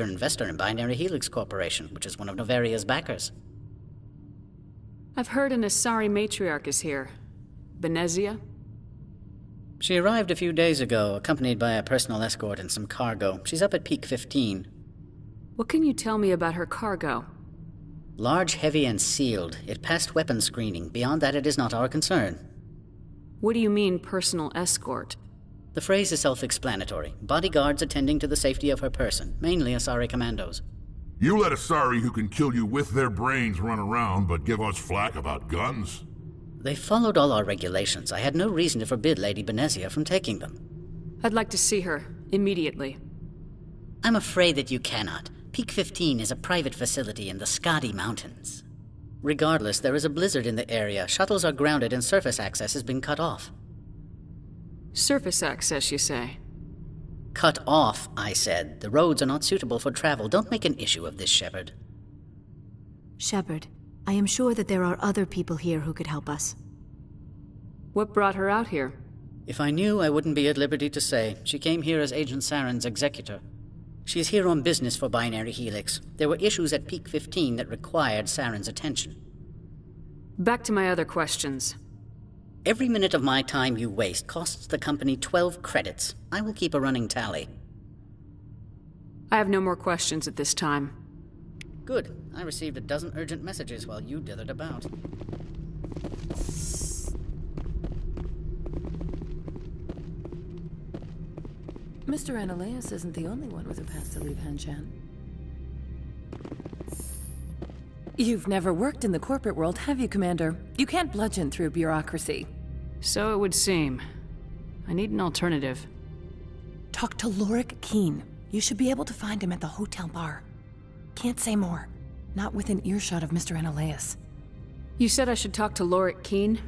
investor in Binary Helix Corporation, which is one of Noveria's backers. I've heard an Asari matriarch is here. Benezia? She arrived a few days ago, accompanied by a personal escort and some cargo. She's up at Peak 15. What can you tell me about her cargo? Large, heavy, and sealed. It passed weapons screening. Beyond that, it is not our concern. What do you mean, personal escort? The phrase is self-explanatory. Bodyguards attending to the safety of her person, mainly Asari commandos. You let Asari who can kill you with their brains run around, but give us flack about guns? They followed all our regulations. I had no reason to forbid Lady Benezia from taking them. I'd like to see her, immediately. I'm afraid that you cannot. Peak 15 is a private facility in the Skadi Mountains. Regardless, there is a blizzard in the area. Shuttles are grounded and surface access has been cut off. Surface access, you say? Cut off, I said. The roads are not suitable for travel. Don't make an issue of this, Shepard. Shepard, I am sure that there are other people here who could help us. What brought her out here? If I knew, I wouldn't be at liberty to say. She came here as Agent Saren's executor. She's here on business for Binary Helix. There were issues at Peak 15 that required Saren's attention. Back to my other questions. Every minute of my time you waste costs the company 12 credits. I will keep a running tally. I have no more questions at this time. Good. I received a dozen urgent messages while you dithered about. Mr. Ananias isn't the only one with a pass to leave Hanshin. You've never worked in the corporate world, have you, Commander? You can't bludgeon through bureaucracy. So it would seem. I need an alternative. Talk to Hanshin Keene. You should be able to find him at the hotel bar. Can't say more. Not within earshot of Mr. Ananias. You said I should talk to Hanshin Keene?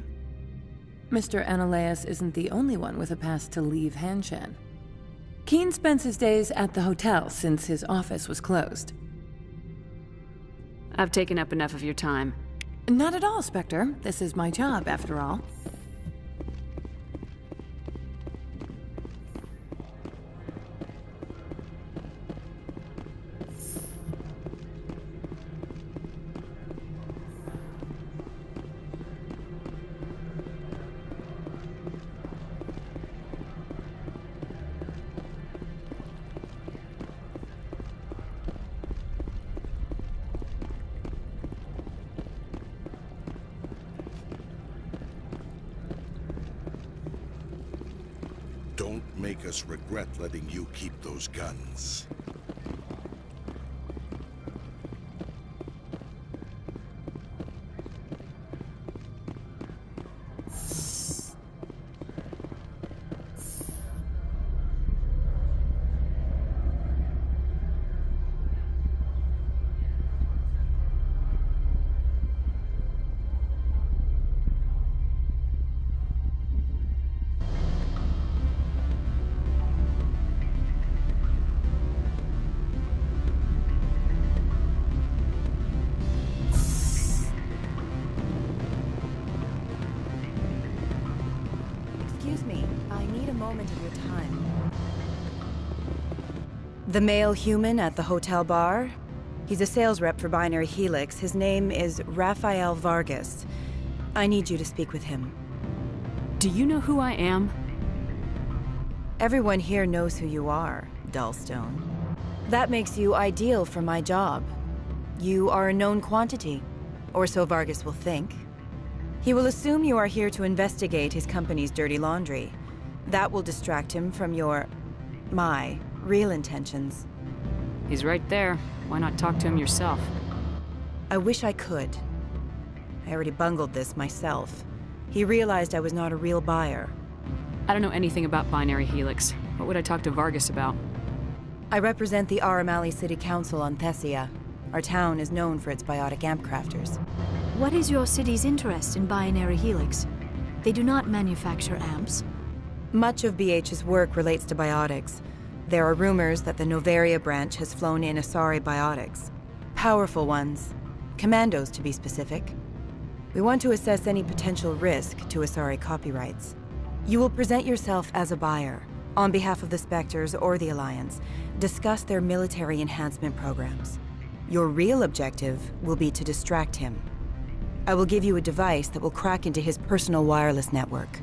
Mr. Ananias isn't the only one with a pass to leave Hanshin. Keene spends his days at the hotel since his office was closed. I've taken up enough of your time. Not at all, Specter. This is my job, after all. Don't make us regret letting you keep those guns. Excuse me, I need a moment of your time. The male human at the hotel bar? He's a sales rep for Binary Helix. His name is Raphael Vargas. I need you to speak with him. Do you know who I am? Everyone here knows who you are, Dolph Stone. That makes you ideal for my job. You are a known quantity, or so Vargas will think. He will assume you are here to investigate his company's dirty laundry. That will distract him from my real intentions. He's right there. Why not talk to him yourself? I wish I could. I already bungled this myself. He realized I was not a real buyer. I don't know anything about Binary Helix. What would I talk to Vargas about? I represent the Aramali City Council on Thessia. Our town is known for its biotic amp crafters. What is your city's interest in Binary Helix? They do not manufacture amps. Much of BH's work relates to biotics. There are rumors that the Noveria branch has flown in Asari biotics. Powerful ones. Commandos, to be specific. We want to assess any potential risk to Asari copyrights. You will present yourself as a buyer. on behalf of the Specters or the Alliance, discuss their military enhancement programs. Your real objective will be to distract him. I will give you a device that will crack into his personal wireless network.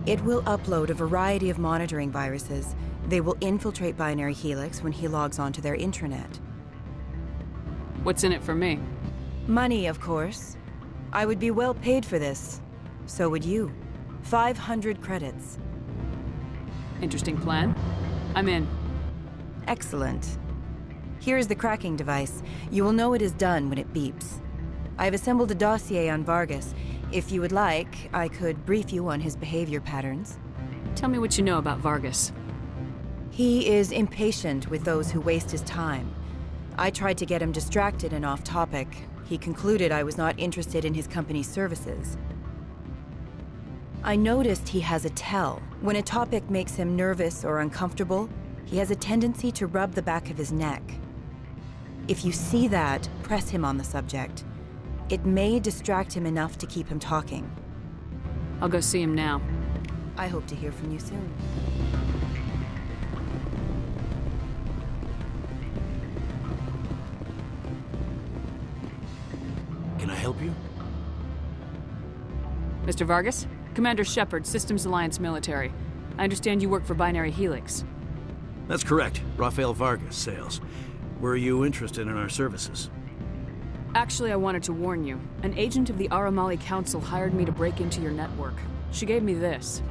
It will upload a variety of monitoring viruses. They will infiltrate Binary Helix when he logs onto their intranet. What's in it for me? Money, of course. I would be well paid for this. So would you. 500 credits. Interesting plan. I'm in. Excellent. Here is the cracking device. You will know it is done when it beeps. I have assembled a dossier on Vargas. If you would like, I could brief you on his behavior patterns. Tell me what you know about Vargas. He is impatient with those who waste his time. I tried to get him distracted and off topic. He concluded I was not interested in his company's services. I noticed he has a tell. When a topic makes him nervous or uncomfortable, he has a tendency to rub the back of his neck. If you see that, press him on the subject. It may distract him enough to keep him talking. I'll go see him now. I hope to hear from you soon. Can I help you? Mr. Vargas? Commander Shepard, Systems Alliance Military. I understand you work for Binary Helix. That's correct. Raphael Vargas, sales. Were you interested in our services? Actually, I wanted to warn you. An agent of the Aramali Council hired me to break into your network. She gave me this.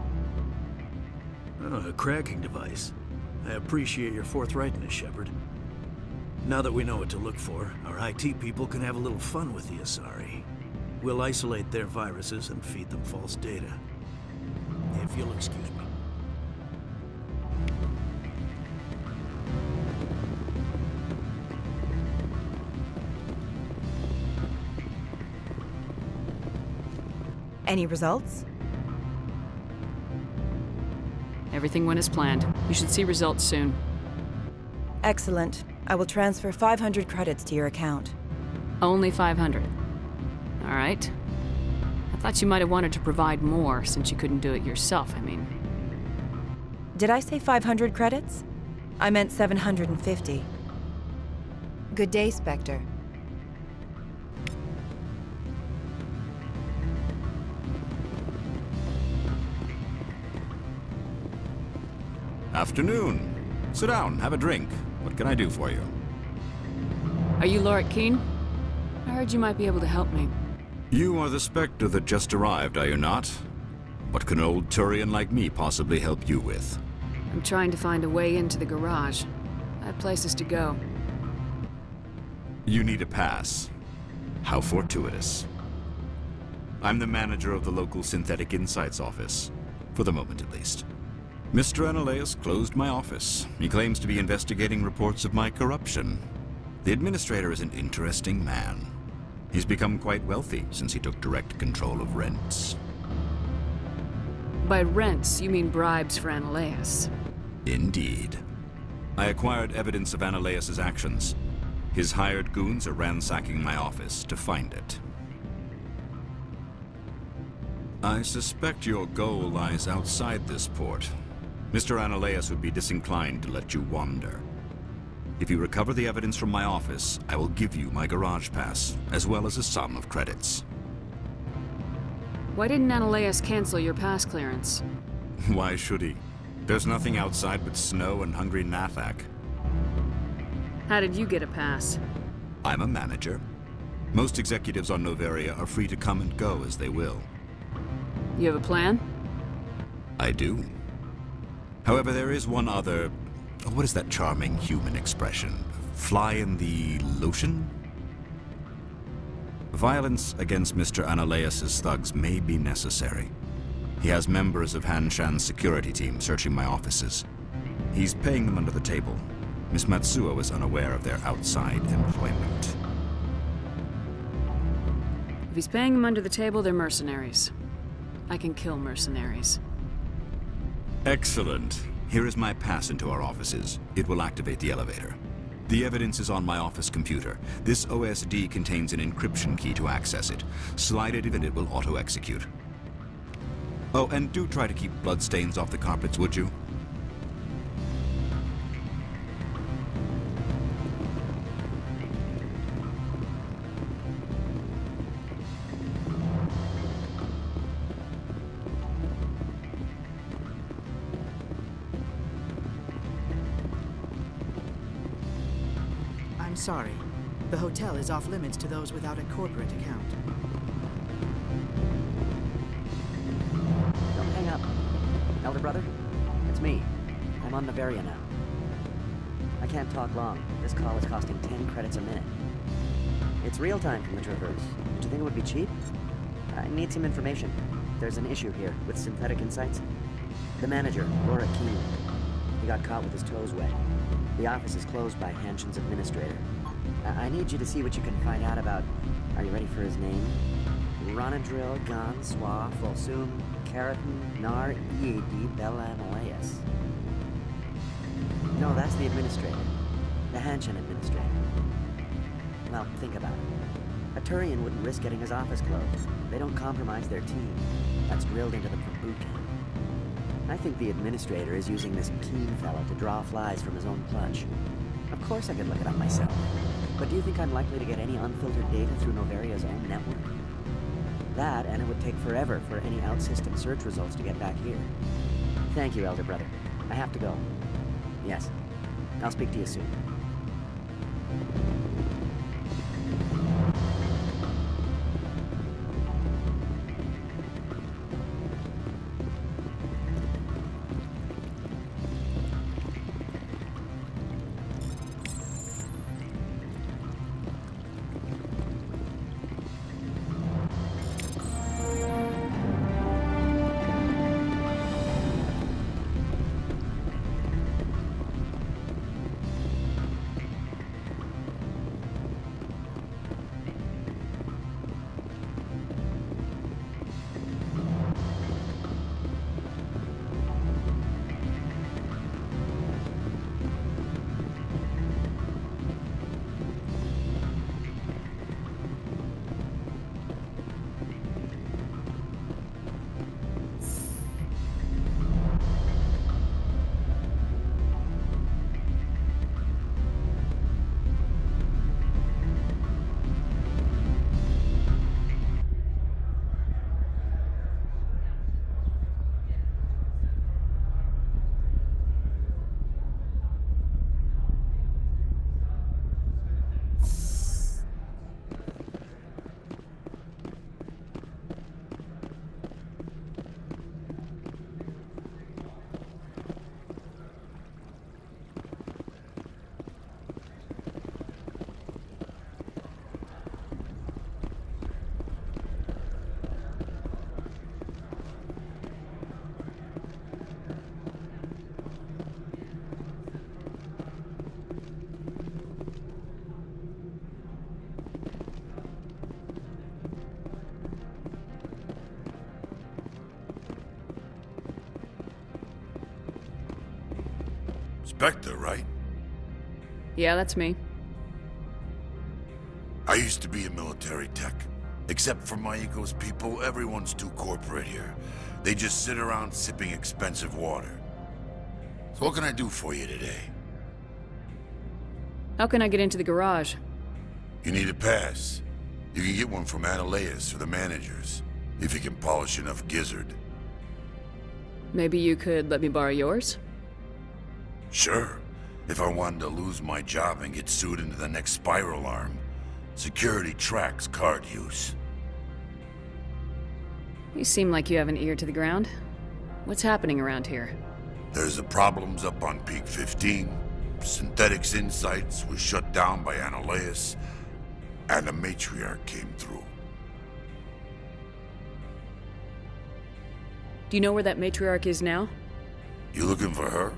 Oh, a cracking device. I appreciate your forthrightness, Shepard. Now that we know what to look for, our IT people can have a little fun with the Asari. We'll isolate their viruses and feed them false data. If you'll excuse me. Any results? Everything went as planned. You should see results soon. Excellent. I will transfer 500 credits to your account. Only 500. All right. I thought you might have wanted to provide more since you couldn't do it yourself, I mean. Did I say 500 credits? I meant 750. Good day, Specter. Afternoon. Sit down, have a drink. What can I do for you? Are you Hanshin Keene? I heard you might be able to help me. You are the Specter that just arrived, are you not? What can an old Turian like me possibly help you with? I'm trying to find a way into the garage. I have places to go. You need a pass. How fortuitous. I'm the manager of the local Synthetic Insights office. For the moment, at least. Mr. Analaeus closed my office. He claims to be investigating reports of my corruption. The administrator is an interesting man. He's become quite wealthy since he took direct control of rents. By rents, you mean bribes for Analaeus. Indeed. I acquired evidence of Analaeus' actions. His hired goons are ransacking my office to find it. I suspect your goal lies outside this port. Mr. Analaeus would be disinclined to let you wander. If you recover the evidence from my office, I will give you my garage pass, as well as a sum of credits. Why didn't Analaeus cancel your pass clearance? Why should he? There's nothing outside but snow and hungry Nathak. How did you get a pass? I'm a manager. Most executives on Noveria are free to come and go as they will. You have a plan? I do. However, there is one other... What is that charming human expression? Fly in the lotion? Violence against Mr. Analaeus' thugs may be necessary. He has members of Hanshin's security team searching my offices. He's paying them under the table. Miss Matsuo is unaware of their outside employment. If he's paying them under the table, they're mercenaries. I can kill mercenaries. Excellent. Here is my pass into our offices. It will activate the elevator. The evidence is on my office computer. This OSD contains an encryption key to access it. Slide it and it will auto-execute. Oh, and do try to keep bloodstains off the carpets, would you? I'm sorry. The hotel is off limits to those without a corporate account. Don't hang up. Elder brother, it's me. I'm on Noveria now. I can't talk long. This call is costing 10 credits a minute. It's real time from the Traverse. Did you think it would be cheap? I need some information. There's an issue here with synthetic insights. The manager, Keene, he got caught with his toes wet. The office is closed by Hanshin's administrator. I need you to see what you can find out about... Are you ready for his name? Ronadril Gan Swa Folsum Keratin Nar Ead Belanaleas. No, that's the administrator. The Hanshin administrator. Well, think about it. A Turian wouldn't risk getting his office closed. They don't compromise their team. That's drilled into them from boot camp. I think the administrator is using this Keene fellow to draw flies from his own clutch. Of course I could look it up myself. But do you think I'm likely to get any unfiltered data through Noveria's own network? That, and it would take forever for any out-system search results to get back here. Thank you, Elder Brother. I have to go. Yes. I'll speak to you soon. Specter, right? Yeah, that's me. I used to be a military tech. Except for my ego's people, everyone's too corporate here. They just sit around sipping expensive water. So what can I do for you today? How can I get into the garage? You need a pass. You can get one from Analeas or the managers, if you can polish enough gizzard. Maybe you could let me borrow yours? Sure. If I wanted to lose my job and get sued into the next spiral arm. Security tracks card use. You seem like you have an ear to the ground. What's happening around here? There's the problems up on Peak 15. Synthetics Insights was shut down by Analeas, and the matriarch came through. Do you know where that matriarch is now? You looking for her?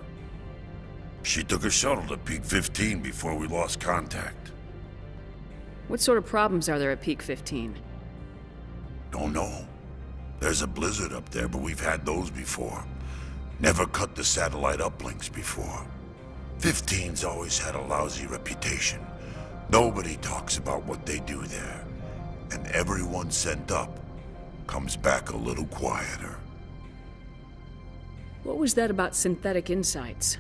She took a shuttle to Peak 15 before we lost contact. What sort of problems are there at Peak 15? Don't know. There's a blizzard up there, but we've had those before. Never cut the satellite uplinks before. 15's always had a lousy reputation. Nobody talks about what they do there. And everyone sent up comes back a little quieter. What was that about synthetic insights?